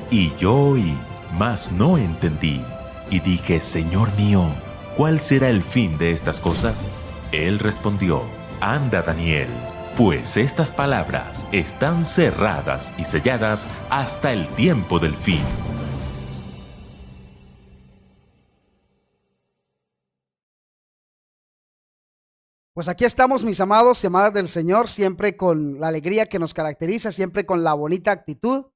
Y yo oí, mas no entendí. Y dije, Señor mío, ¿cuál será el fin de estas cosas? Él respondió, anda, Daniel, pues estas palabras están cerradas y selladas hasta el tiempo del fin. Pues aquí estamos, mis amados y amadas del Señor, siempre con la alegría que nos caracteriza, siempre con la bonita actitud,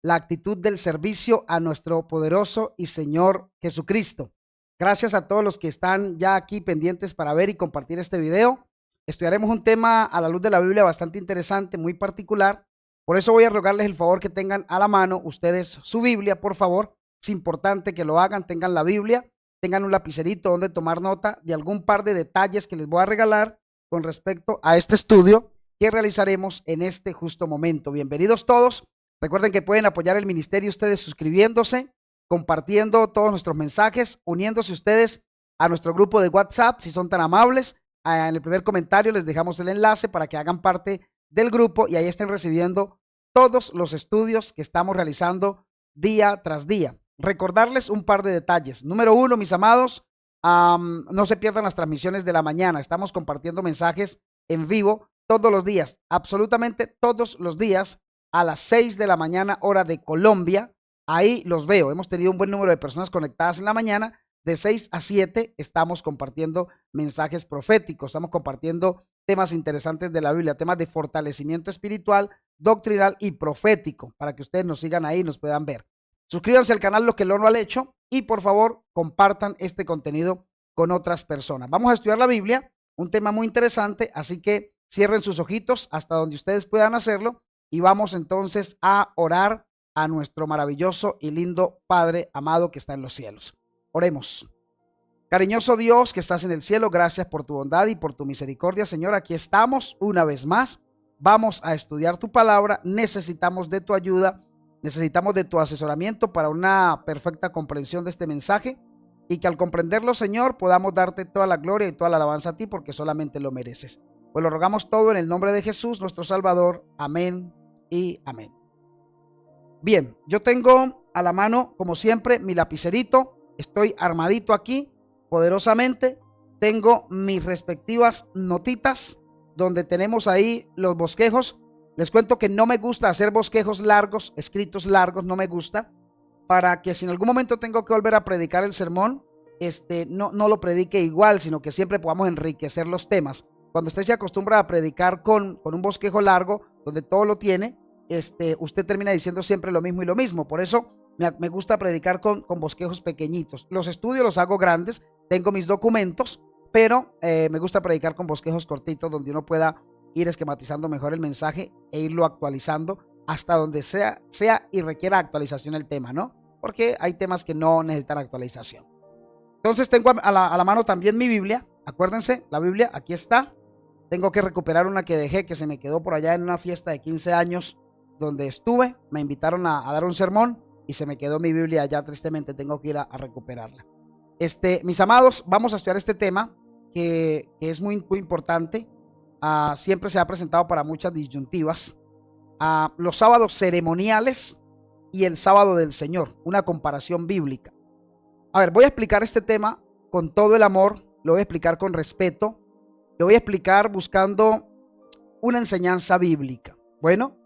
la actitud del servicio a nuestro poderoso y Señor Jesucristo. Gracias a todos los que están ya aquí pendientes para ver y compartir este video. Estudiaremos un tema a la luz de la Biblia bastante interesante, muy particular. Por eso voy a rogarles el favor que tengan a la mano ustedes su Biblia, por favor. Es importante que lo hagan, tengan la Biblia, tengan un lapicerito donde tomar nota de algún par de detalles que les voy a regalar con respecto a este estudio que realizaremos en este justo momento. Bienvenidos todos. Recuerden que pueden apoyar el ministerio ustedes suscribiéndose, compartiendo todos nuestros mensajes, uniéndose ustedes a nuestro grupo de WhatsApp, si son tan amables. En el primer comentario les dejamos el enlace para que hagan parte del grupo y ahí estén recibiendo todos los estudios que estamos realizando día tras día. Recordarles un par de detalles. Número uno, mis amados, no se pierdan las transmisiones de la mañana. Estamos compartiendo mensajes en vivo todos los días, absolutamente todos los días a las 6 de la mañana, hora de Colombia. Ahí los veo. Hemos tenido un buen número de personas conectadas en la mañana. De 6 a 7 estamos compartiendo mensajes proféticos. Estamos compartiendo temas interesantes de la Biblia, temas de fortalecimiento espiritual, doctrinal y profético, para que ustedes nos sigan ahí y nos puedan ver. Suscríbanse al canal, lo que no lo han hecho, y por favor compartan este contenido con otras personas. Vamos a estudiar la Biblia, un tema muy interesante, así que cierren sus ojitos hasta donde ustedes puedan hacerlo y vamos entonces a orar a nuestro maravilloso y lindo Padre amado que está en los cielos. Oremos. Cariñoso Dios que estás en el cielo, gracias por tu bondad y por tu misericordia, Señor. Aquí estamos una vez más. Vamos a estudiar tu palabra. Necesitamos de tu ayuda. Necesitamos de tu asesoramiento para una perfecta comprensión de este mensaje y que al comprenderlo, Señor, podamos darte toda la gloria y toda la alabanza a ti porque solamente lo mereces. Pues lo rogamos todo en el nombre de Jesús, nuestro Salvador. Amén y amén. Bien, yo tengo a la mano, como siempre, mi lapicerito. Estoy armadito aquí, poderosamente. Tengo mis respectivas notitas donde tenemos ahí los bosquejos. Les cuento que no me gusta hacer bosquejos largos, escritos largos, no me gusta, para que si en algún momento tengo que volver a predicar el sermón, no lo predique igual, sino que siempre podamos enriquecer los temas. Cuando usted se acostumbra a predicar con un bosquejo largo, donde todo lo tiene, usted termina diciendo siempre lo mismo y lo mismo. Por eso me gusta predicar con bosquejos pequeñitos. Los estudios los hago grandes, tengo mis documentos, pero me gusta predicar con bosquejos cortitos, donde uno pueda ir esquematizando mejor el mensaje e irlo actualizando hasta donde sea y requiera actualización el tema, ¿no? Porque hay temas que no necesitan actualización. Entonces tengo a la mano también mi Biblia. Acuérdense, la Biblia aquí está. Tengo que recuperar una que dejé, que se me quedó por allá en una fiesta de 15 años donde estuve. Me invitaron a dar un sermón y se me quedó mi Biblia allá, tristemente. Tengo que ir a recuperarla. Mis amados, vamos a estudiar este tema que es muy, muy importante. Siempre se ha presentado para muchas disyuntivas. Los sábados ceremoniales y el sábado del Señor, una comparación bíblica. A ver, voy a explicar este tema con todo el amor, lo voy a explicar con respeto, lo voy a explicar buscando una enseñanza bíblica. Bueno,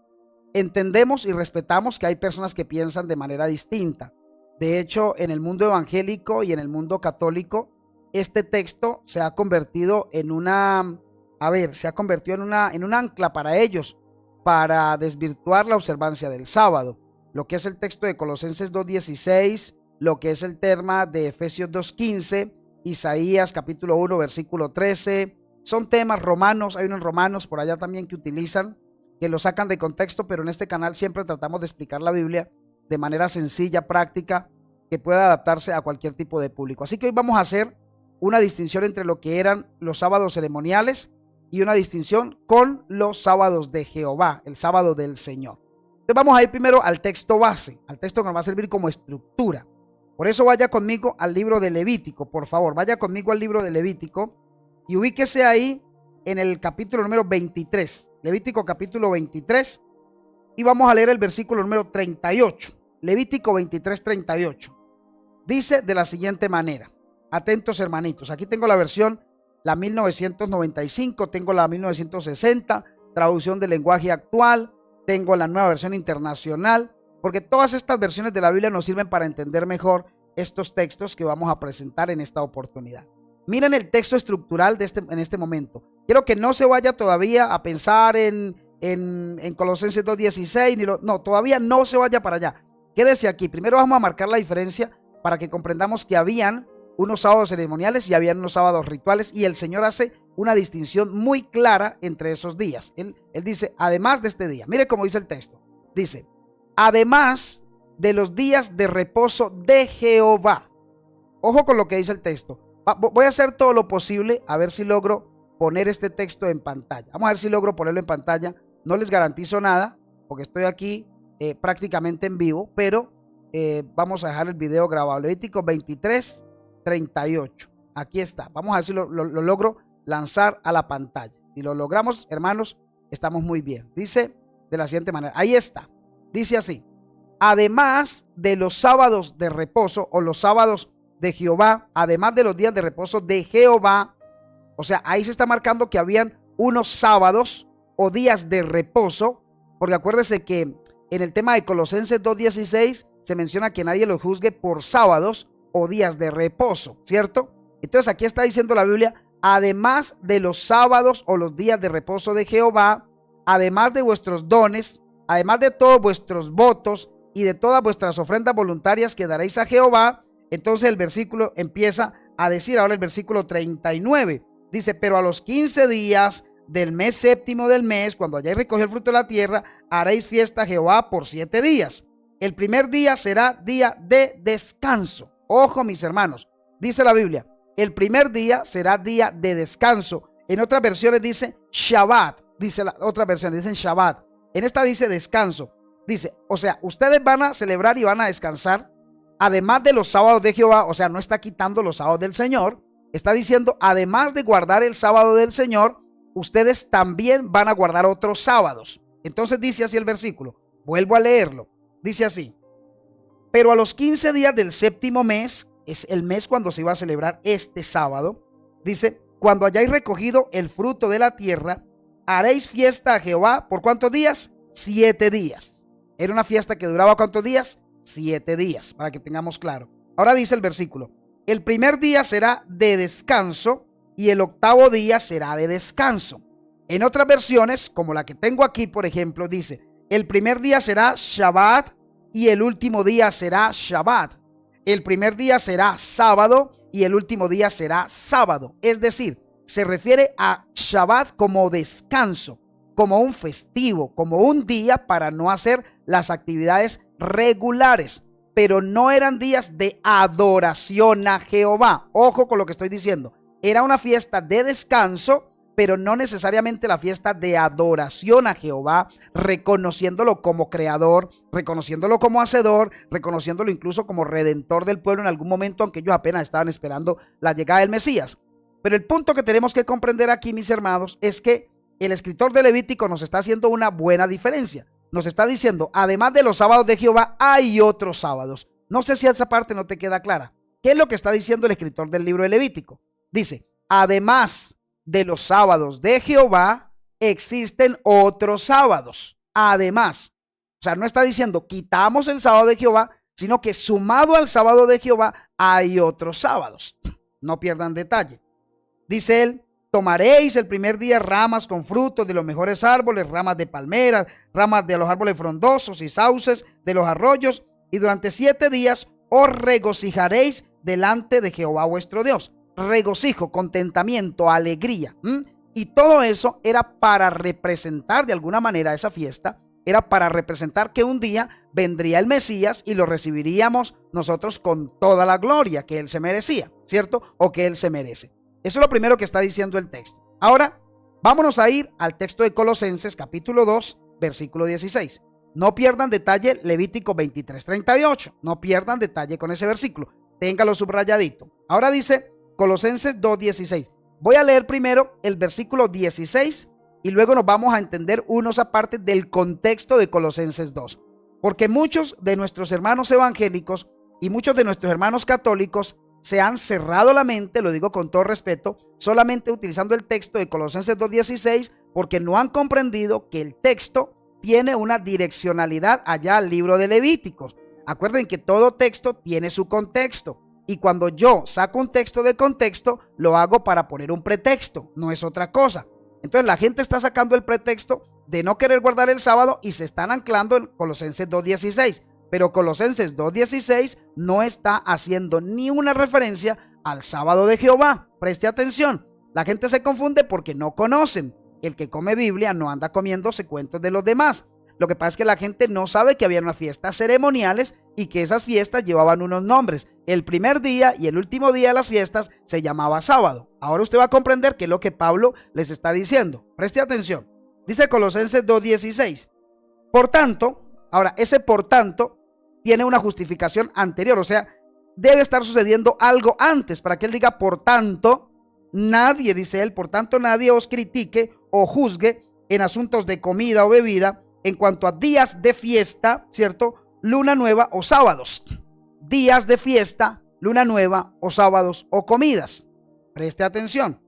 entendemos y respetamos que hay personas que piensan de manera distinta. De hecho, en el mundo evangélico y en el mundo católico, este texto se ha convertido en un ancla para ellos, para desvirtuar la observancia del sábado. Lo que es el texto de Colosenses 2:16, lo que es el tema de Efesios 2:15, Isaías capítulo 1, versículo 13. Son temas romanos, hay unos romanos por allá también que utilizan, que lo sacan de contexto, pero en este canal siempre tratamos de explicar la Biblia de manera sencilla, práctica, que pueda adaptarse a cualquier tipo de público. Así que hoy vamos a hacer una distinción entre lo que eran los sábados ceremoniales y una distinción con los sábados de Jehová, el sábado del Señor. Entonces vamos a ir primero al texto base, al texto que nos va a servir como estructura. Por eso vaya conmigo al libro de Levítico, por favor, vaya conmigo al libro de Levítico y ubíquese ahí en el capítulo número 23, Levítico capítulo 23, y vamos a leer el versículo número 38. Levítico 23:38. Dice de la siguiente manera. Atentos, hermanitos. Aquí tengo la versión, la 1995, tengo la 1960, traducción del lenguaje actual, tengo la nueva versión internacional, porque todas estas versiones de la Biblia nos sirven para entender mejor estos textos que vamos a presentar en esta oportunidad. Miren el texto estructural en este momento. Quiero que no se vaya todavía a pensar en Colosenses 2:16, no, todavía no se vaya para allá. Quédese aquí. Primero vamos a marcar la diferencia para que comprendamos que habían unos sábados ceremoniales y habían unos sábados rituales, y el Señor hace una distinción muy clara entre esos días. Él dice, además de este día, mire cómo dice el texto, dice, además de los días de reposo de Jehová. Ojo con lo que dice el texto. Voy a hacer todo lo posible a ver si logro poner este texto en pantalla. Vamos a ver si logro ponerlo en pantalla. No les garantizo nada porque estoy aquí prácticamente en vivo, pero vamos a dejar el video grabado. Levítico 23:38. Aquí está. Vamos a ver si lo logro lanzar a la pantalla. Si lo logramos, hermanos, estamos muy bien. Dice de la siguiente manera. Ahí está. Dice así. Además de los sábados de reposo o los sábados de Jehová, además de los días de reposo de Jehová. O sea, ahí se está marcando que habían unos sábados o días de reposo, porque acuérdese que en el tema de Colosenses 2:16 se menciona que nadie los juzgue por sábados o días de reposo, ¿cierto? Entonces aquí está diciendo la Biblia, además de los sábados o los días de reposo de Jehová, además de vuestros dones, además de todos vuestros votos y de todas vuestras ofrendas voluntarias que daréis a Jehová. Entonces el versículo empieza a decir, ahora el versículo 39, dice, pero a los 15 días del mes séptimo del mes, cuando hayáis recogido el fruto de la tierra, haréis fiesta a Jehová por 7 días. El primer día será día de descanso. Ojo, mis hermanos, dice la Biblia, el primer día será día de descanso. En otras versiones dice Shabbat, dice la otra versión, dicen Shabbat. En esta dice descanso. Dice, o sea, ustedes van a celebrar y van a descansar, además de los sábados de Jehová. O sea, no está quitando los sábados del Señor. Está diciendo, además de guardar el sábado del Señor, ustedes también van a guardar otros sábados. Entonces dice así el versículo. Vuelvo a leerlo. Dice así. Pero a los 15 días del séptimo mes, es el mes cuando se iba a celebrar este sábado, dice, cuando hayáis recogido el fruto de la tierra, haréis fiesta a Jehová. ¿Por cuántos días? 7 días. Era una fiesta que duraba ¿cuántos días? 7 días, para que tengamos claro. Ahora dice el versículo, el primer día será de descanso y el octavo día será de descanso. En otras versiones, como la que tengo aquí, por ejemplo, dice, el primer día será Shabbat y el último día será Shabbat. El primer día será sábado y el último día será sábado. Es decir, se refiere a Shabbat como descanso, como un festivo, como un día para no hacer las actividades regulares, pero no eran días de adoración a Jehová. Ojo con lo que estoy diciendo. Era una fiesta de descanso, pero no necesariamente la fiesta de adoración a Jehová, reconociéndolo como creador, reconociéndolo como hacedor, reconociéndolo incluso como redentor del pueblo en algún momento, aunque ellos apenas estaban esperando la llegada del Mesías. Pero el punto que tenemos que comprender aquí, mis hermanos, es que el escritor de Levítico nos está haciendo una buena diferencia. Nos está diciendo, además de los sábados de Jehová, hay otros sábados. No sé si esa parte no te queda clara. ¿Qué es lo que está diciendo el escritor del libro de Levítico? Dice, además de los sábados de Jehová, existen otros sábados. Además, o sea, no está diciendo quitamos el sábado de Jehová, sino que sumado al sábado de Jehová hay otros sábados. No pierdan detalle. Dice él, tomaréis el primer día ramas con frutos de los mejores árboles, ramas de palmeras, ramas de los árboles frondosos y sauces de los arroyos, y durante 7 días os regocijaréis delante de Jehová vuestro Dios. Regocijo, contentamiento, alegría. Y todo eso era para representar de alguna manera esa fiesta, era para representar que un día vendría el Mesías y lo recibiríamos nosotros con toda la gloria que él se merecía, ¿cierto? O que él se merece. Eso es lo primero que está diciendo el texto. Ahora, vámonos a ir al texto de Colosenses, capítulo 2, versículo 16. No pierdan detalle Levítico 23:38. No pierdan detalle con ese versículo. Téngalo subrayadito. Ahora dice Colosenses 2:16. Voy a leer primero el versículo 16 y luego nos vamos a entender unos aparte del contexto de Colosenses 2. Porque muchos de nuestros hermanos evangélicos y muchos de nuestros hermanos católicos se han cerrado la mente, lo digo con todo respeto, solamente utilizando el texto de Colosenses 2:16, porque no han comprendido que el texto tiene una direccionalidad allá al libro de Levíticos. Acuerden que todo texto tiene su contexto, y cuando yo saco un texto de contexto, lo hago para poner un pretexto, no es otra cosa. Entonces la gente está sacando el pretexto de no querer guardar el sábado y se están anclando en Colosenses 2:16. Pero Colosenses 2:16 no está haciendo ni una referencia al sábado de Jehová. Preste atención. La gente se confunde porque no conocen. El que come Biblia no anda comiéndose cuentos de los demás. Lo que pasa es que la gente no sabe que había unas fiestas ceremoniales y que esas fiestas llevaban unos nombres. El primer día y el último día de las fiestas se llamaba sábado. Ahora usted va a comprender qué es lo que Pablo les está diciendo. Preste atención. Dice Colosenses 2:16. Por tanto, ahora ese por tanto tiene una justificación anterior, o sea, debe estar sucediendo algo antes para que él diga, por tanto, nadie, dice él, por tanto, nadie os critique o juzgue en asuntos de comida o bebida en cuanto a días de fiesta, ¿cierto? Luna nueva o sábados. Días de fiesta, luna nueva o sábados o comidas. Preste atención.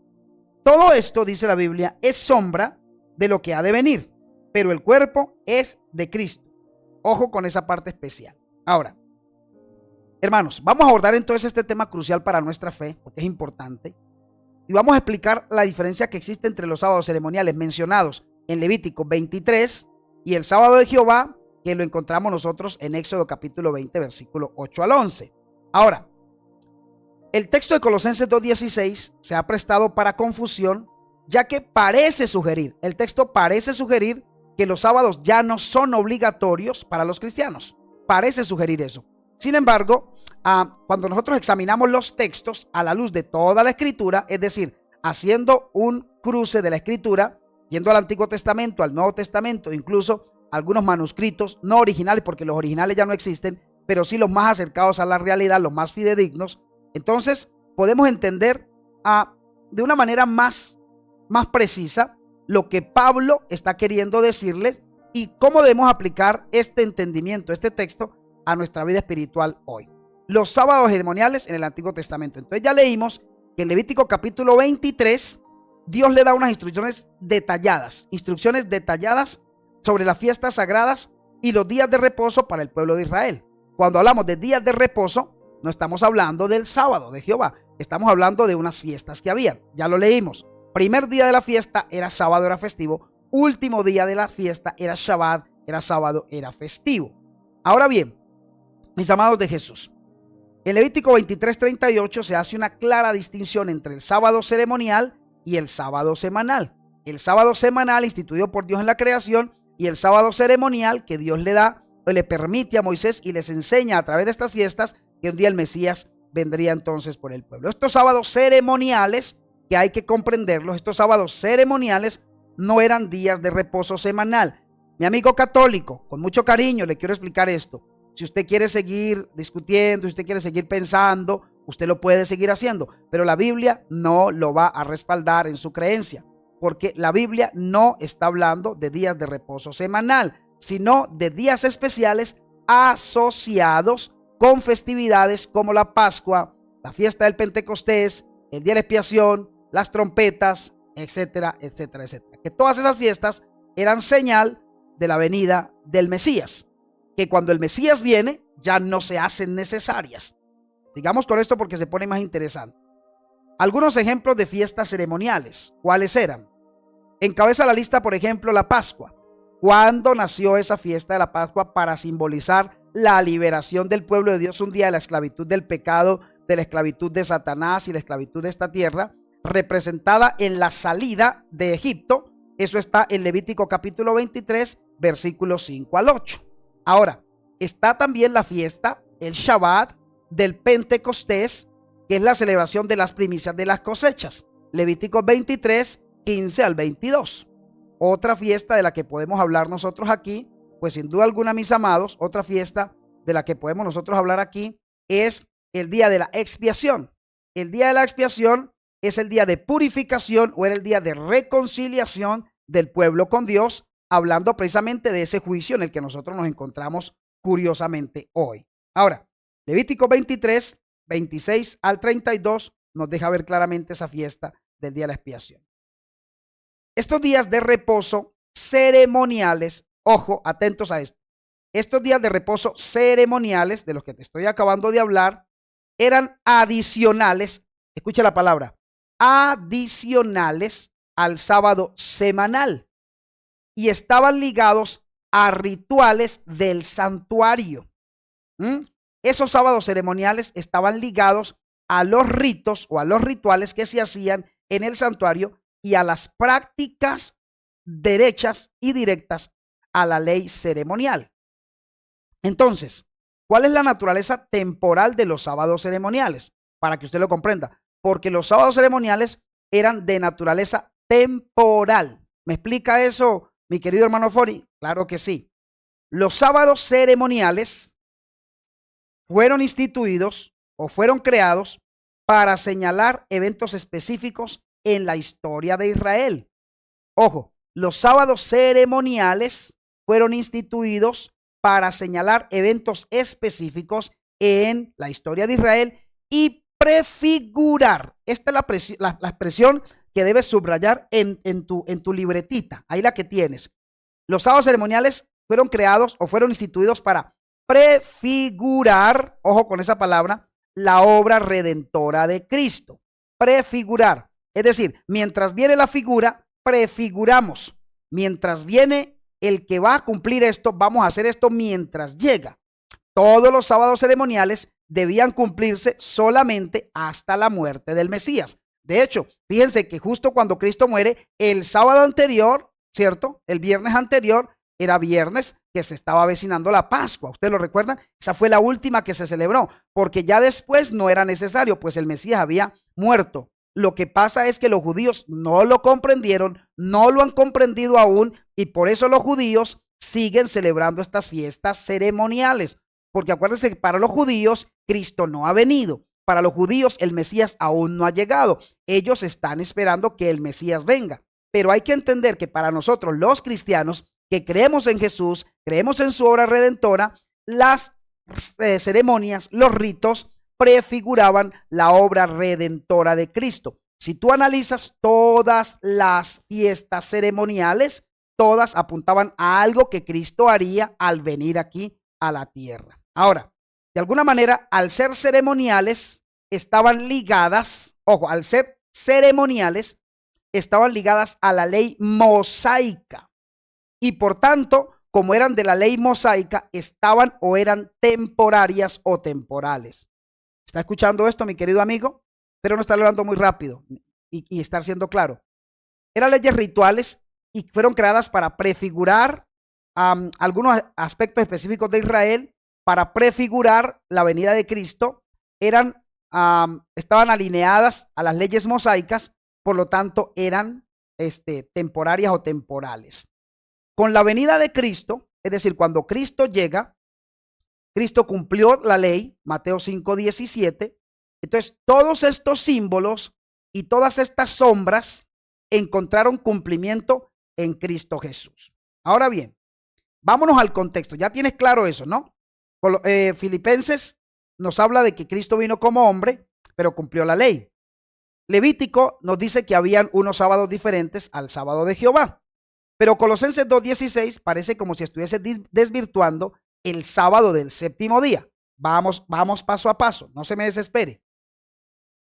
Todo esto, dice la Biblia, es sombra de lo que ha de venir, pero el cuerpo es de Cristo. Ojo con esa parte especial. Ahora, hermanos, vamos a abordar entonces este tema crucial para nuestra fe, porque es importante, y vamos a explicar la diferencia que existe entre los sábados ceremoniales mencionados en Levítico 23 y el sábado de Jehová, que lo encontramos nosotros en Éxodo capítulo 20, versículo 8 al 11. Ahora, el texto de Colosenses 2:16 se ha prestado para confusión, ya que el texto parece sugerir que los sábados ya no son obligatorios para los cristianos. Parece sugerir eso. Sin embargo, cuando nosotros examinamos los textos a la luz de toda la escritura, es decir, haciendo un cruce de la escritura, yendo al Antiguo Testamento, al Nuevo Testamento, incluso algunos manuscritos no originales, porque los originales ya no existen, pero sí los más acercados a la realidad, los más fidedignos, entonces podemos entender de una manera más precisa lo que Pablo está queriendo decirles y cómo debemos aplicar este entendimiento, este texto, a nuestra vida espiritual hoy. Los sábados ceremoniales en el Antiguo Testamento. Entonces ya leímos que en Levítico capítulo 23, Dios le da unas instrucciones detalladas sobre las fiestas sagradas y los días de reposo para el pueblo de Israel. Cuando hablamos de días de reposo, no estamos hablando del sábado de Jehová, estamos hablando de unas fiestas que habían. Ya lo leímos. Primer día de la fiesta era sábado, era festivo. Último día de la fiesta era Shabbat, era sábado, era festivo. Ahora bien, mis amados de Jesús, en Levítico 23:38 se hace una clara distinción entre el sábado ceremonial y el sábado semanal. El sábado semanal instituido por Dios en la creación y el sábado ceremonial que Dios le permite a Moisés y les enseña a través de estas fiestas que un día el Mesías vendría entonces por el pueblo. Estos sábados ceremoniales, que hay que comprenderlos, estos sábados ceremoniales no eran días de reposo semanal. Mi amigo católico, con mucho cariño le quiero explicar esto. Si usted quiere seguir discutiendo, si usted quiere seguir pensando, usted lo puede seguir haciendo, pero la Biblia no lo va a respaldar en su creencia, porque la Biblia no está hablando de días de reposo semanal, sino de días especiales asociados con festividades como la Pascua, la fiesta del Pentecostés, el día de la expiación, las trompetas, etcétera, etcétera, etcétera. Que todas esas fiestas eran señal de la venida del Mesías, que cuando el Mesías viene ya no se hacen necesarias. Digamos con esto porque se pone más interesante. Algunos ejemplos de fiestas ceremoniales, ¿cuáles eran? Encabeza la lista, por ejemplo, la Pascua. ¿Cuándo nació esa fiesta de la Pascua? Para simbolizar la liberación del pueblo de Dios un día de la esclavitud del pecado, de la esclavitud de Satanás y la esclavitud de esta tierra, representada en la salida de Egipto. Eso está en Levítico capítulo 23, versículos 5 al 8. Ahora, está también la fiesta, el Shabbat del Pentecostés, que es la celebración de las primicias de las cosechas. Levítico 23, 15 al 22. Otra fiesta de la que podemos hablar nosotros aquí, pues sin duda alguna, mis amados, otra fiesta de la que podemos nosotros hablar aquí es el día de la expiación. El día de la expiación es el día de purificación o era el día de reconciliación del pueblo con Dios, hablando precisamente de ese juicio en el que nosotros nos encontramos curiosamente hoy. Ahora, Levítico 23, 26 al 32 nos deja ver claramente esa fiesta del día de la expiación. Estos días de reposo ceremoniales, ojo, atentos a esto. Estos días de reposo ceremoniales, de los que te estoy acabando de hablar, eran adicionales, escucha la palabra, adicionales al sábado semanal y estaban ligados a rituales del santuario. Esos sábados ceremoniales estaban ligados a los ritos o a los rituales que se hacían en el santuario y a las prácticas derechas y directas a la ley ceremonial. Entonces, ¿cuál es la naturaleza temporal de los sábados ceremoniales? Para que usted lo comprenda, porque los sábados ceremoniales eran de naturaleza temporal. ¿Me explica eso, mi querido hermano Fori? Claro que sí. Los sábados ceremoniales fueron instituidos o fueron creados para señalar eventos específicos en la historia de Israel. Ojo, los sábados ceremoniales fueron instituidos para señalar eventos específicos en la historia de Israel y prefigurar. Esta es la expresión que debes subrayar en tu libretita. Ahí la que tienes. Los sábados ceremoniales fueron creados o fueron instituidos para prefigurar, ojo con esa palabra, la obra redentora de Cristo. Prefigurar. Es decir, mientras viene la figura, prefiguramos. Mientras viene el que va a cumplir esto, vamos a hacer esto mientras llega. Todos los sábados ceremoniales debían cumplirse solamente hasta la muerte del Mesías. De hecho, fíjense que justo cuando Cristo muere, el sábado anterior, ¿cierto? El viernes anterior era viernes que se estaba avecinando la Pascua. ¿Ustedes lo recuerdan? Esa fue la última que se celebró, porque ya después no era necesario, pues el Mesías había muerto. Lo que pasa es que los judíos no lo comprendieron, no lo han comprendido aún, y por eso los judíos siguen celebrando estas fiestas ceremoniales. Porque acuérdense que para los judíos Cristo no ha venido. Para los judíos el Mesías aún no ha llegado. Ellos están esperando que el Mesías venga. Pero hay que entender que para nosotros los cristianos que creemos en Jesús, creemos en su obra redentora, las ceremonias, los ritos prefiguraban la obra redentora de Cristo. Si tú analizas todas las fiestas ceremoniales, todas apuntaban a algo que Cristo haría al venir aquí a la tierra. Ahora, de alguna manera, al ser ceremoniales, estaban ligadas, ojo, al ser ceremoniales, estaban ligadas a la ley mosaica. Y por tanto, como eran de la ley mosaica, estaban o eran temporarias o temporales. ¿Está escuchando esto, mi querido amigo? Pero no está hablando muy rápido y estar siendo claro. Eran leyes rituales y fueron creadas para prefigurar algunos aspectos específicos de Israel, para prefigurar la venida de Cristo. Estaban alineadas a las leyes mosaicas, por lo tanto eran temporarias o temporales. Con la venida de Cristo, es decir, cuando Cristo llega, Cristo cumplió la ley, Mateo 5:17. Entonces, todos estos símbolos y todas estas sombras encontraron cumplimiento en Cristo Jesús. Ahora bien, vámonos al contexto. Ya tienes claro eso, ¿no? Filipenses nos habla de que Cristo vino como hombre, pero cumplió la ley. Levítico nos dice que habían unos sábados diferentes al sábado de Jehová. Pero Colosenses 2:16 parece como si estuviese desvirtuando el sábado del séptimo día. Vamos paso a paso, no se me desespere.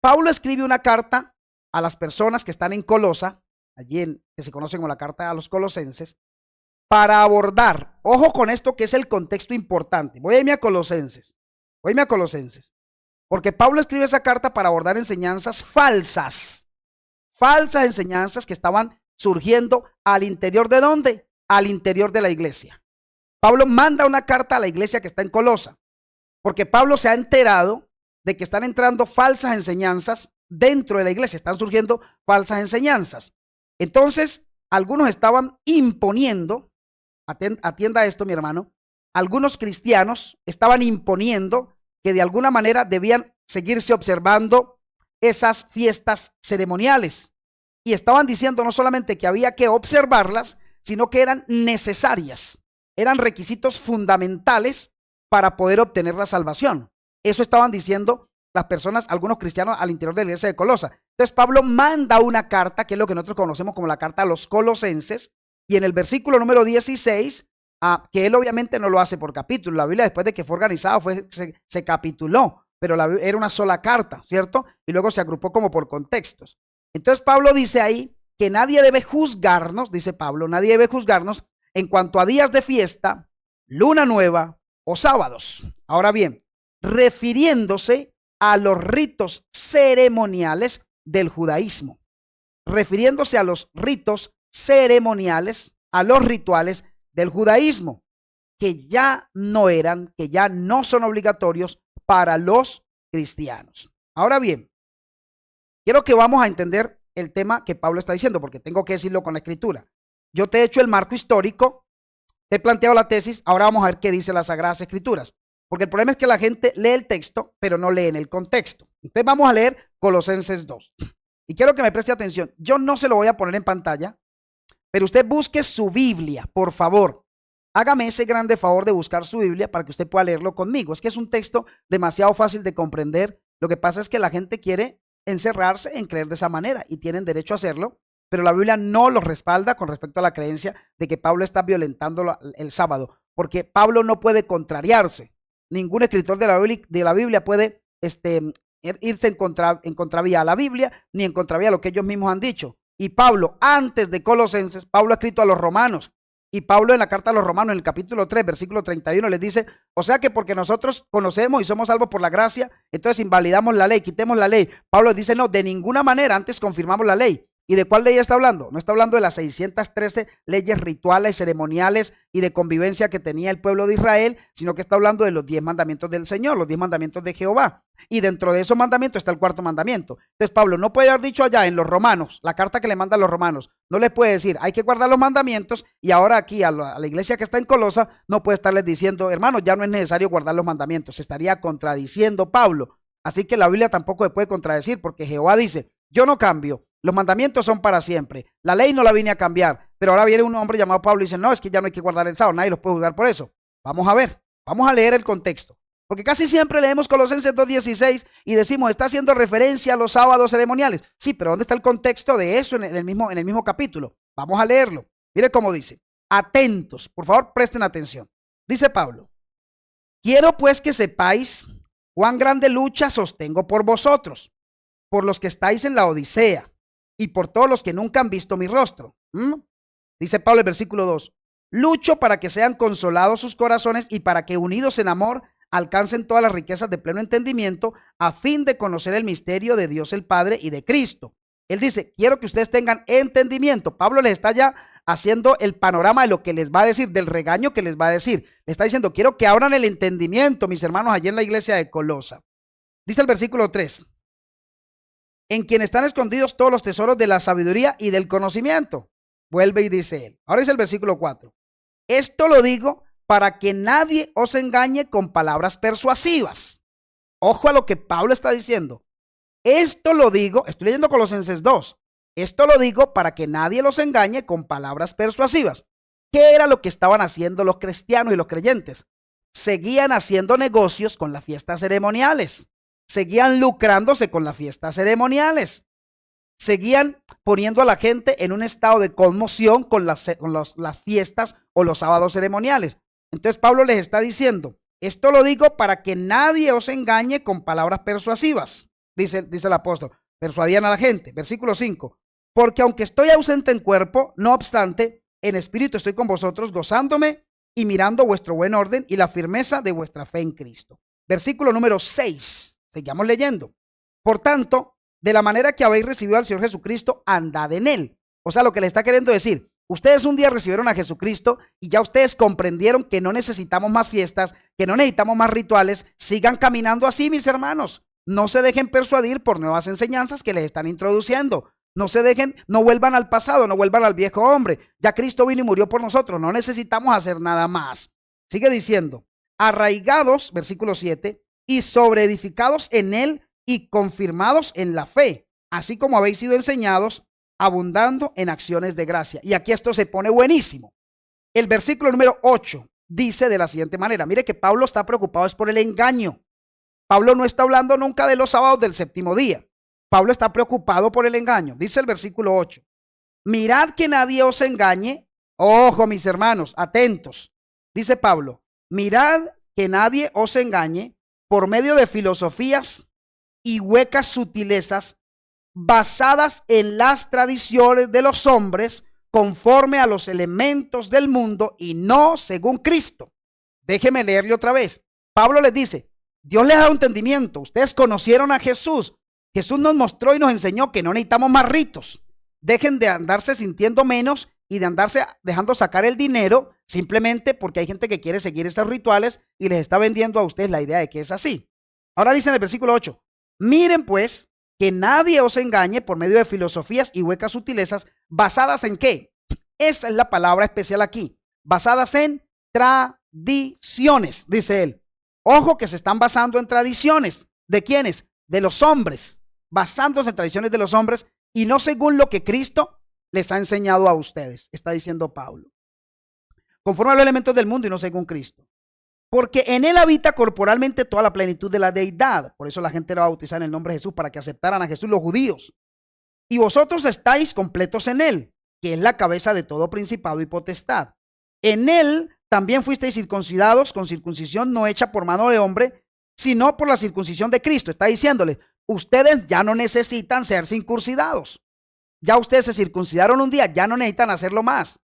Pablo escribe una carta a las personas que están en Colosa, allí que se conoce como la carta a los colosenses, para abordar, ojo con esto que es el contexto importante. Voy a irme a Colosenses, porque Pablo escribe esa carta para abordar enseñanzas falsas enseñanzas que estaban surgiendo al interior ¿de dónde? Al interior de la iglesia. Pablo manda una carta a la iglesia que está en Colosa, porque Pablo se ha enterado de que están entrando falsas enseñanzas dentro de la iglesia, están surgiendo falsas enseñanzas. Entonces, algunos estaban imponiendo, atienda esto, mi hermano, algunos cristianos estaban imponiendo que de alguna manera debían seguirse observando esas fiestas ceremoniales. Y estaban diciendo no solamente que había que observarlas, sino que eran necesarias, eran requisitos fundamentales para poder obtener la salvación. Eso estaban diciendo las personas, algunos cristianos al interior de la iglesia de Colosa. Entonces Pablo manda una carta, que es lo que nosotros conocemos como la carta a los colosenses, y en el versículo número 16, que él obviamente no lo hace por capítulo. La Biblia, después de que fue organizado, se capituló, pero era una sola carta, ¿cierto? Y luego se agrupó como por contextos. Entonces Pablo dice ahí que nadie debe juzgarnos, dice Pablo, nadie debe juzgarnos en cuanto a días de fiesta, luna nueva o sábados. Ahora bien, refiriéndose a los ritos ceremoniales del judaísmo, refiriéndose a los ritos ceremoniales, a los rituales del judaísmo, que ya no son obligatorios para los cristianos. Ahora bien, quiero que vamos a entender el tema que Pablo está diciendo, porque tengo que decirlo con la escritura. Yo te he hecho el marco histórico, te he planteado la tesis, ahora vamos a ver qué dice las Sagradas Escrituras. Porque el problema es que la gente lee el texto, pero no lee en el contexto. Entonces vamos a leer Colosenses 2. Y quiero que me preste atención. Yo no se lo voy a poner en pantalla, pero usted busque su Biblia, por favor. Hágame ese grande favor de buscar su Biblia para que usted pueda leerlo conmigo. Es que es un texto demasiado fácil de comprender. Lo que pasa es que la gente quiere encerrarse en creer de esa manera y tienen derecho a hacerlo, pero la Biblia no los respalda con respecto a la creencia de que Pablo está violentando el sábado, porque Pablo no puede contrariarse. Ningún escritor de la Biblia puede irse en contravía a la Biblia, ni en contravía a lo que ellos mismos han dicho. Y Pablo, antes de Colosenses, Pablo ha escrito a los romanos. Y Pablo en la carta a los romanos, en el capítulo 3, versículo 31, les dice, o sea que porque nosotros conocemos y somos salvos por la gracia, entonces invalidamos la ley, quitemos la ley. Pablo dice, no, de ninguna manera, antes confirmamos la ley. ¿Y de cuál ley está hablando? No está hablando de las 613 leyes rituales, ceremoniales y de convivencia que tenía el pueblo de Israel, sino que está hablando de los 10 mandamientos del Señor, los 10 mandamientos de Jehová. Y dentro de esos mandamientos está el cuarto mandamiento. Entonces Pablo no puede haber dicho allá en los romanos, la carta que le manda a los romanos, no les puede decir, hay que guardar los mandamientos, y ahora aquí a la iglesia que está en Colosa no puede estarles diciendo, hermanos, ya no es necesario guardar los mandamientos. Se estaría contradiciendo Pablo. Así que la Biblia tampoco se puede contradecir, porque Jehová dice, yo no cambio. Los mandamientos son para siempre. La ley no la vine a cambiar. Pero ahora viene un hombre llamado Pablo y dice, no, es que ya no hay que guardar el sábado. Nadie los puede juzgar por eso. Vamos a ver. Vamos a leer el contexto. Porque casi siempre leemos Colosenses 2:16 y decimos, está haciendo referencia a los sábados ceremoniales. Sí, pero ¿dónde está el contexto de eso en el mismo capítulo? Vamos a leerlo. Mire cómo dice. Atentos. Por favor, presten atención. Dice Pablo, quiero pues que sepáis cuán grande lucha sostengo por vosotros, por los que estáis en la Odisea, y por todos los que nunca han visto mi rostro. Dice Pablo en el versículo 2, lucho para que sean consolados sus corazones y para que unidos en amor alcancen todas las riquezas de pleno entendimiento a fin de conocer el misterio de Dios el Padre y de Cristo. Él dice, quiero que ustedes tengan entendimiento. Pablo les está ya haciendo el panorama de lo que les va a decir, del regaño que les va a decir. Le está diciendo, quiero que abran el entendimiento, mis hermanos, allí en la iglesia de Colosa. Dice el versículo 3, en quien están escondidos todos los tesoros de la sabiduría y del conocimiento. Vuelve y dice él. Ahora es el versículo 4. Esto lo digo para que nadie os engañe con palabras persuasivas. Ojo a lo que Pablo está diciendo. Esto lo digo, estoy leyendo Colosenses 2. Esto lo digo para que nadie los engañe con palabras persuasivas. ¿Qué era lo que estaban haciendo los cristianos y los creyentes? Seguían haciendo negocios con las fiestas ceremoniales. Seguían lucrándose con las fiestas ceremoniales. Seguían poniendo a la gente en un estado de conmoción con las fiestas o los sábados ceremoniales. Entonces Pablo les está diciendo, esto lo digo para que nadie os engañe con palabras persuasivas. Dice el apóstol, persuadían a la gente. Versículo 5, porque aunque estoy ausente en cuerpo, no obstante, en espíritu estoy con vosotros, gozándome y mirando vuestro buen orden y la firmeza de vuestra fe en Cristo. Versículo número 6. Sigamos leyendo. Por tanto, de la manera que habéis recibido al Señor Jesucristo, andad en él. O sea, lo que le está queriendo decir, ustedes un día recibieron a Jesucristo y ya ustedes comprendieron que no necesitamos más fiestas, que no necesitamos más rituales. Sigan caminando así, mis hermanos. No se dejen persuadir por nuevas enseñanzas que les están introduciendo. No vuelvan al pasado, no vuelvan al viejo hombre. Ya Cristo vino y murió por nosotros. No necesitamos hacer nada más. Sigue diciendo, arraigados, versículo 7, y sobreedificados en él y confirmados en la fe, así como habéis sido enseñados, abundando en acciones de gracia. Y aquí esto se pone buenísimo. El versículo número 8, dice de la siguiente manera. Mire que Pablo está preocupado es por el engaño. Pablo no está hablando nunca de los sábados del séptimo día. Pablo está preocupado por el engaño. Dice el versículo 8. Mirad que nadie os engañe. Ojo, mis hermanos, atentos. Dice Pablo, mirad que nadie os engañe por medio de filosofías y huecas sutilezas basadas en las tradiciones de los hombres conforme a los elementos del mundo y no según Cristo. Déjeme leerle otra vez. Pablo les dice, Dios les ha dado entendimiento. Ustedes conocieron a Jesús. Jesús nos mostró y nos enseñó que no necesitamos más ritos. Dejen de andarse sintiendo menos y de andarse dejando sacar el dinero simplemente porque hay gente que quiere seguir estos rituales y les está vendiendo a ustedes la idea de que es así. Ahora dice en el versículo 8, miren pues que nadie os engañe por medio de filosofías y huecas sutilezas basadas en ¿qué? Esa es la palabra especial aquí, basadas en tradiciones, dice él. Ojo que se están basando en tradiciones. ¿De quiénes? De los hombres, basándose en tradiciones de los hombres y no según lo que Cristo les ha enseñado a ustedes, está diciendo Pablo. Conforme a los elementos del mundo y no según Cristo. Porque en él habita corporalmente toda la plenitud de la deidad. Por eso la gente lo va a bautizar en el nombre de Jesús para que aceptaran a Jesús los judíos. Y vosotros estáis completos en él, que es la cabeza de todo principado y potestad. En él también fuisteis circuncidados con circuncisión no hecha por mano de hombre, sino por la circuncisión de Cristo. Está diciéndoles, ustedes ya no necesitan ser circuncidados. Ya ustedes se circuncidaron un día, ya no necesitan hacerlo más.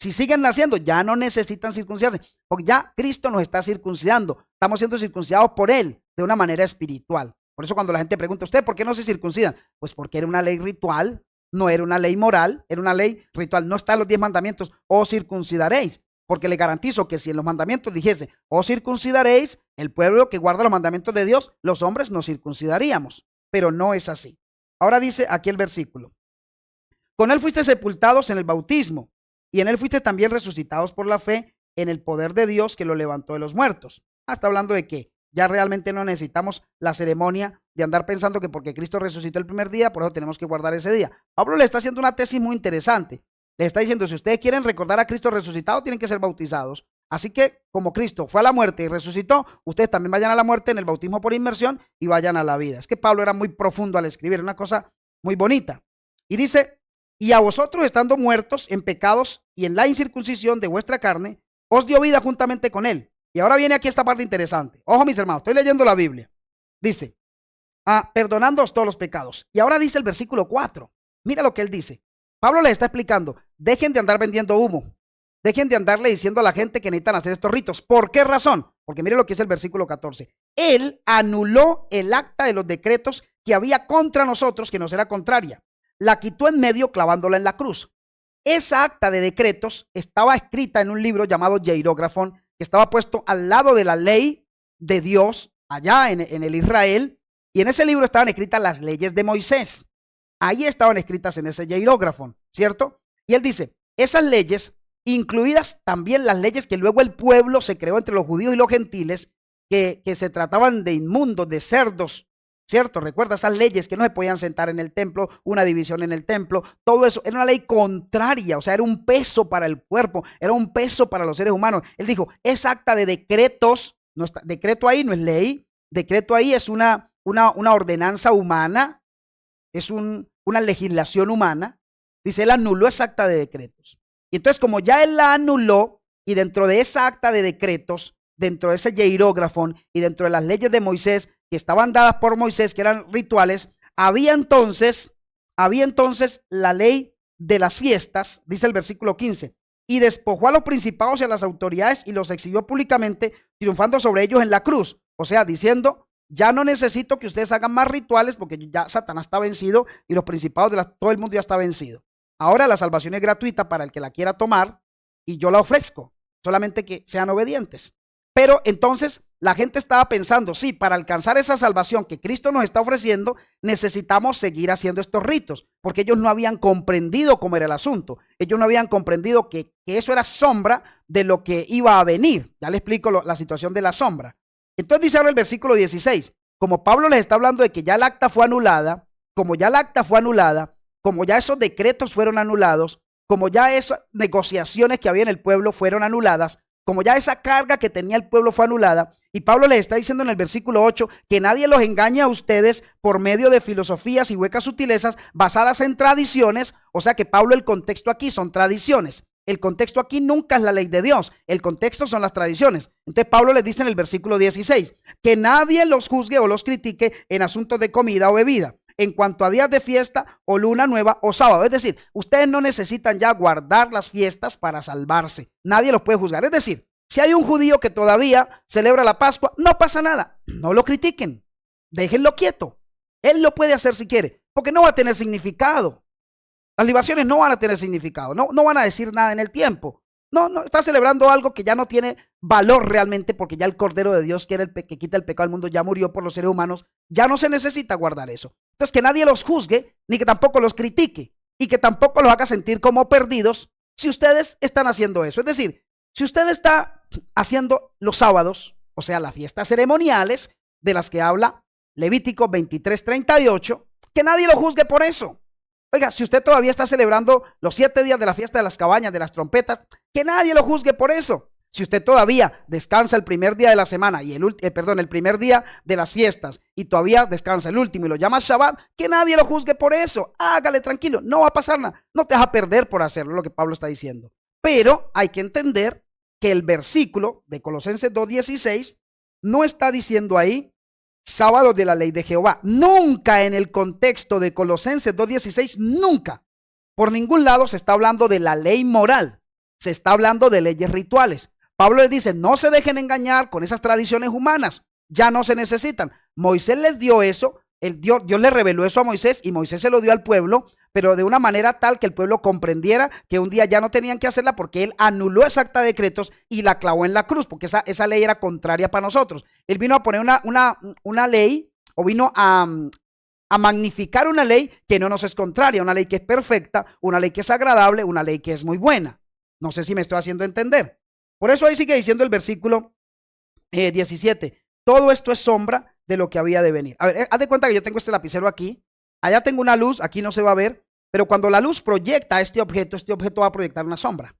Si siguen naciendo, ya no necesitan circuncidarse, porque ya Cristo nos está circuncidando. Estamos siendo circuncidados por Él de una manera espiritual. Por eso cuando la gente pregunta, ¿usted por qué no se circuncidan? Pues porque era una ley ritual, no era una ley moral, era una ley ritual. No están los 10 mandamientos, os circuncidaréis. Porque le garantizo que si en los mandamientos dijese, os circuncidaréis, el pueblo que guarda los mandamientos de Dios, los hombres nos circuncidaríamos. Pero no es así. Ahora dice aquí el versículo. Con él fuiste sepultados en el bautismo, y en él fuiste también resucitados por la fe en el poder de Dios que lo levantó de los muertos. Está hablando de que ya realmente no necesitamos la ceremonia de andar pensando que porque Cristo resucitó el primer día, por eso tenemos que guardar ese día. Pablo le está haciendo una tesis muy interesante. Le está diciendo, si ustedes quieren recordar a Cristo resucitado, tienen que ser bautizados. Así que, como Cristo fue a la muerte y resucitó, ustedes también vayan a la muerte en el bautismo por inmersión y vayan a la vida. Es que Pablo era muy profundo al escribir, una cosa muy bonita. Y dice, y a vosotros estando muertos en pecados y en la incircuncisión de vuestra carne, os dio vida juntamente con él. Y ahora viene aquí esta parte interesante. Ojo, mis hermanos, estoy leyendo la Biblia. Dice, perdonándoos todos los pecados. Y ahora dice el versículo 4. Mira lo que él dice. Pablo les está explicando, dejen de andar vendiendo humo. Dejen de andarle diciendo a la gente que necesitan hacer estos ritos. ¿Por qué razón? Porque mire lo que dice el versículo 14. Él anuló el acta de los decretos que había contra nosotros, que nos era contraria. La quitó en medio clavándola en la cruz. Esa acta de decretos estaba escrita en un libro llamado Hierógrafo, que estaba puesto al lado de la ley de Dios allá en el Israel. Y en ese libro estaban escritas las leyes de Moisés. Ahí estaban escritas en ese Hierógrafo, ¿cierto? Y él dice, esas leyes, incluidas también las leyes que luego el pueblo se creó entre los judíos y los gentiles, que se trataban de inmundos, de cerdos, ¿cierto? Recuerda esas leyes que no se podían sentar en el templo, una división en el templo, todo eso era una ley contraria, o sea, era un peso para el cuerpo, era un peso para los seres humanos. Él dijo, esa acta de decretos, no está, decreto ahí no es ley, decreto ahí es una ordenanza humana, es una legislación humana. Dice, él anuló esa acta de decretos. Y entonces, como ya él la anuló, y dentro de esa acta de decretos, dentro de ese Hierógrafo y dentro de las leyes de Moisés, que estaban dadas por Moisés, que eran rituales, había entonces la ley de las fiestas, dice el versículo 15, y despojó a los principados y a las autoridades y los exhibió públicamente, triunfando sobre ellos en la cruz. O sea, diciendo, ya no necesito que ustedes hagan más rituales porque ya Satanás está vencido y los principados todo el mundo ya está vencido. Ahora la salvación es gratuita para el que la quiera tomar y yo la ofrezco, solamente que sean obedientes. Pero entonces la gente estaba pensando, sí, para alcanzar esa salvación que Cristo nos está ofreciendo, necesitamos seguir haciendo estos ritos, porque ellos no habían comprendido cómo era el asunto. Ellos no habían comprendido que eso era sombra de lo que iba a venir. Ya les explico la situación de la sombra. Entonces dice ahora el versículo 16, como Pablo les está hablando de que ya el acta fue anulada, como ya esos decretos fueron anulados, como ya esas negociaciones que había en el pueblo fueron anuladas, como ya esa carga que tenía el pueblo fue anulada, y Pablo les está diciendo en el versículo 8 que nadie los engañe a ustedes por medio de filosofías y huecas sutilezas basadas en tradiciones. O sea que Pablo, el contexto aquí son tradiciones. El contexto aquí nunca es la ley de Dios. El contexto son las tradiciones. Entonces Pablo les dice en el versículo 16 que nadie los juzgue o los critique en asuntos de comida o bebida, en cuanto a días de fiesta o luna nueva o sábado. Es decir, ustedes no necesitan ya guardar las fiestas para salvarse. Nadie los puede juzgar. Es decir, si hay un judío que todavía celebra la Pascua, no pasa nada. No lo critiquen. Déjenlo quieto. Él lo puede hacer si quiere, porque no va a tener significado. Las libaciones no van a tener significado. No van a decir nada en el tiempo. No, está celebrando algo que ya no tiene valor realmente, porque ya el Cordero de Dios, que era que quita el pecado del mundo, ya murió por los seres humanos. Ya no se necesita guardar eso. Entonces, que nadie los juzgue, ni que tampoco los critique, y que tampoco los haga sentir como perdidos si ustedes están haciendo eso. Es decir, si usted está haciendo los sábados, o sea, las fiestas ceremoniales de las que habla Levítico 23:38, que nadie lo juzgue por eso. Oiga, si usted todavía está celebrando los 7 días de la fiesta de las cabañas, de las trompetas, que nadie lo juzgue por eso. Si usted todavía descansa el primer día de la semana y el primer día de las fiestas, y todavía descansa el último y lo llama Shabbat, que nadie lo juzgue por eso. Hágale tranquilo, no va a pasar nada. No te vas a perder por hacerlo, lo que Pablo está diciendo. Pero hay que entender que el versículo de Colosenses 2:16 no está diciendo ahí sábado de la ley de Jehová. Nunca en el contexto de Colosenses 2:16, nunca, por ningún lado se está hablando de la ley moral. Se está hablando de leyes rituales. Pablo les dice, no se dejen engañar con esas tradiciones humanas. Ya no se necesitan. Moisés les dio eso. Dios le reveló eso a Moisés, y Moisés se lo dio al pueblo, pero de una manera tal que el pueblo comprendiera que un día ya no tenían que hacerla, porque él anuló esa acta de decretos y la clavó en la cruz, porque esa ley era contraria para nosotros. Él vino a poner una ley, o vino a magnificar una ley que no nos es contraria, una ley que es perfecta, una ley que es agradable, una ley que es muy buena. No sé si me estoy haciendo entender. Por eso ahí sigue diciendo el versículo 17. Todo esto es sombra de lo que había de venir. A ver, haz de cuenta que yo tengo este lapicero aquí. Allá tengo una luz, aquí no se va a ver, pero cuando la luz proyecta este objeto va a proyectar una sombra.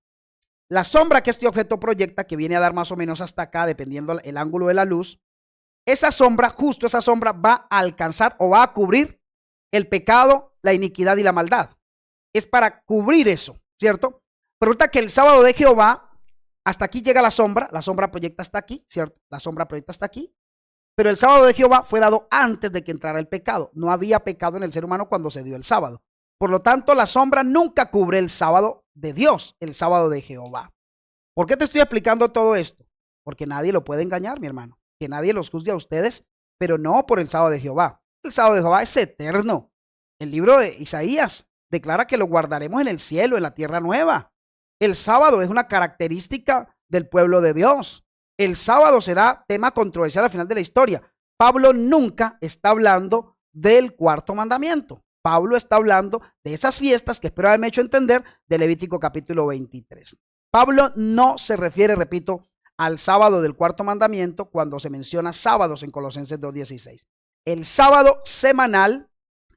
La sombra que este objeto proyecta, que viene a dar más o menos hasta acá, dependiendo el ángulo de la luz, esa sombra, justo esa sombra, va a alcanzar o va a cubrir el pecado, la iniquidad y la maldad. Es para cubrir eso, ¿cierto? Pero resulta que el sábado de Jehová, hasta aquí llega la sombra proyecta hasta aquí, ¿cierto? La sombra proyecta hasta aquí. Pero el sábado de Jehová fue dado antes de que entrara el pecado. No había pecado en el ser humano cuando se dio el sábado. Por lo tanto, la sombra nunca cubre el sábado de Dios, el sábado de Jehová. ¿Por qué te estoy explicando todo esto? Porque nadie lo puede engañar, mi hermano. Que nadie los juzgue a ustedes, pero no por el sábado de Jehová. El sábado de Jehová es eterno. El libro de Isaías declara que lo guardaremos en el cielo, en la tierra nueva. El sábado es una característica del pueblo de Dios. El sábado será tema controversial al final de la historia. Pablo nunca está hablando del cuarto mandamiento. Pablo está hablando de esas fiestas que espero haberme hecho entender de Levítico capítulo 23. Pablo no se refiere, repito, al sábado del cuarto mandamiento cuando se menciona sábados en Colosenses 2:16. El sábado semanal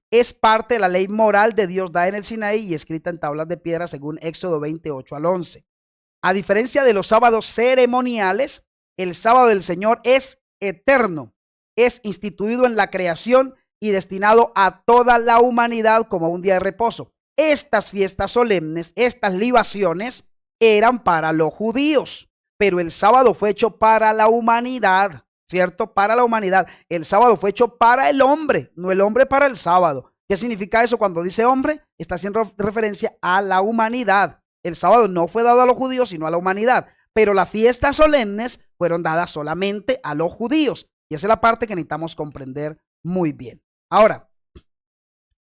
es parte de la ley moral de Dios dada en el Sinaí y escrita en tablas de piedra según Éxodo 28 al 11. A diferencia de los sábados ceremoniales, el sábado del Señor es eterno, es instituido en la creación y destinado a toda la humanidad como un día de reposo. Estas fiestas solemnes, estas libaciones eran para los judíos, pero el sábado fue hecho para la humanidad, ¿cierto? Para la humanidad. El sábado fue hecho para el hombre, no el hombre para el sábado. ¿Qué significa eso cuando dice hombre? Está haciendo referencia a la humanidad. El sábado no fue dado a los judíos, sino a la humanidad. Pero las fiestas solemnes fueron dadas solamente a los judíos. Y esa es la parte que necesitamos comprender muy bien. Ahora,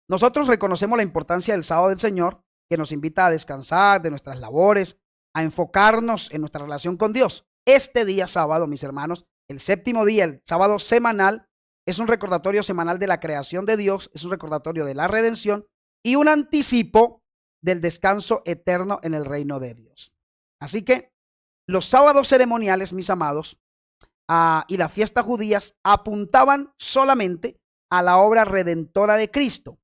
nosotros reconocemos la importancia del sábado del Señor, que nos invita a descansar de nuestras labores, a enfocarnos en nuestra relación con Dios. Este día sábado, mis hermanos, el séptimo día, el sábado semanal, es un recordatorio semanal de la creación de Dios, es un recordatorio de la redención y un anticipo del descanso eterno en el reino de Dios. Así que los sábados ceremoniales, mis amados, y las fiestas judías apuntaban solamente a la obra redentora de Cristo,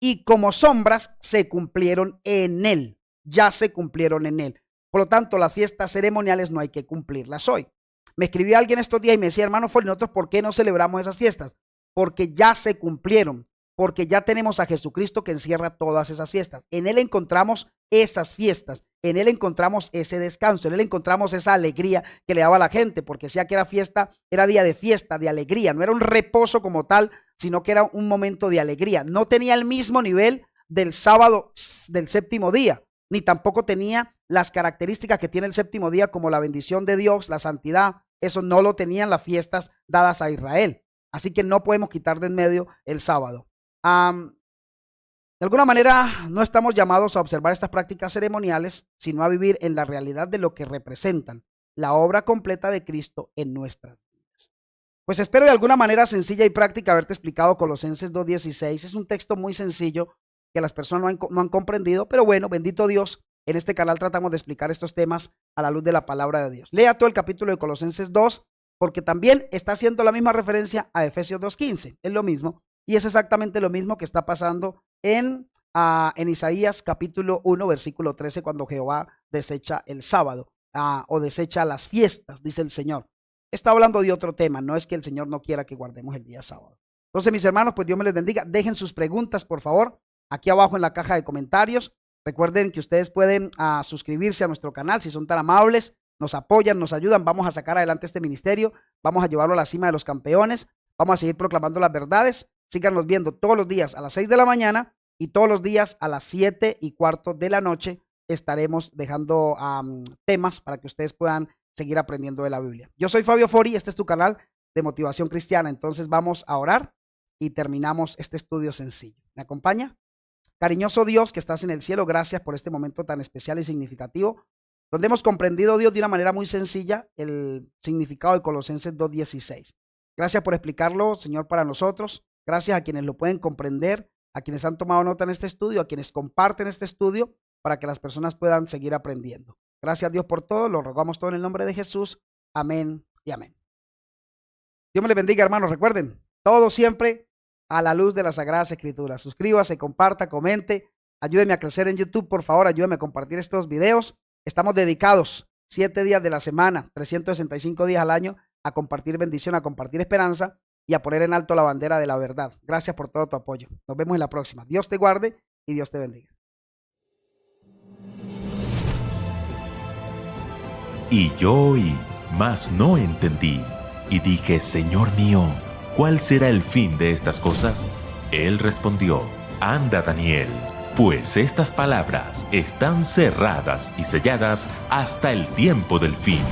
y como sombras se cumplieron en él, ya se cumplieron en él. Por lo tanto, las fiestas ceremoniales no hay que cumplirlas hoy. Me escribió alguien estos días y me decía, hermano Foley, ¿nosotros por qué no celebramos esas fiestas? Porque ya se cumplieron, porque ya tenemos a Jesucristo que encierra todas esas fiestas. En Él encontramos esas fiestas, en Él encontramos ese descanso, en Él encontramos esa alegría que le daba a la gente, porque sea que era fiesta, era día de fiesta, de alegría, no era un reposo como tal, sino que era un momento de alegría. No tenía el mismo nivel del sábado del séptimo día, ni tampoco tenía las características que tiene el séptimo día, como la bendición de Dios, la santidad. Eso no lo tenían las fiestas dadas a Israel. Así que no podemos quitar de en medio el sábado. De alguna manera no estamos llamados a observar estas prácticas ceremoniales, sino a vivir en la realidad de lo que representan la obra completa de Cristo en nuestras vidas. Pues espero de alguna manera sencilla y práctica haberte explicado Colosenses 2:16. Es un texto muy sencillo que las personas no han comprendido, pero bueno, bendito Dios, en este canal tratamos de explicar estos temas a la luz de la palabra de Dios. Lea todo el capítulo de Colosenses 2, porque también está haciendo la misma referencia a Efesios 2:15, es lo mismo, y es exactamente lo mismo que está pasando en Isaías capítulo 1, versículo 13, cuando Jehová desecha el sábado o desecha las fiestas, dice el Señor. Está hablando de otro tema, no es que el Señor no quiera que guardemos el día sábado. Entonces, mis hermanos, pues Dios me les bendiga. Dejen sus preguntas, por favor, aquí abajo en la caja de comentarios. Recuerden que ustedes pueden suscribirse a nuestro canal si son tan amables, nos apoyan, nos ayudan. Vamos a sacar adelante este ministerio, vamos a llevarlo a la cima de los campeones, vamos a seguir proclamando las verdades. Síganos viendo todos los días a las 6 de la mañana y todos los días a las 7:15 de la noche. Estaremos dejando temas para que ustedes puedan seguir aprendiendo de la Biblia. Yo soy Fabio Fori, este es tu canal de motivación cristiana. Entonces vamos a orar y terminamos este estudio sencillo. ¿Me acompaña? Cariñoso Dios que estás en el cielo, gracias por este momento tan especial y significativo, donde hemos comprendido, Dios, de una manera muy sencilla el significado de Colosenses 2:16. Gracias por explicarlo, Señor, para nosotros. Gracias a quienes lo pueden comprender, a quienes han tomado nota en este estudio, a quienes comparten este estudio, para que las personas puedan seguir aprendiendo. Gracias, Dios, por todo. Lo rogamos todo en el nombre de Jesús. Amén y amén. Dios me les bendiga, hermanos. Recuerden, todo siempre a la luz de las Sagradas Escrituras. Suscríbase, comparta, comente. Ayúdeme a crecer en YouTube, por favor. Ayúdeme a compartir estos videos. Estamos dedicados 7 días de la semana, 365 días al año, a compartir bendición, a compartir esperanza y a poner en alto la bandera de la verdad. Gracias por todo tu apoyo. Nos vemos en la próxima. Dios te guarde y Dios te bendiga. Y yo oí, mas no entendí, y dije, Señor mío, ¿cuál será el fin de estas cosas? Él respondió, anda, Daniel, pues estas palabras están cerradas y selladas hasta el tiempo del fin.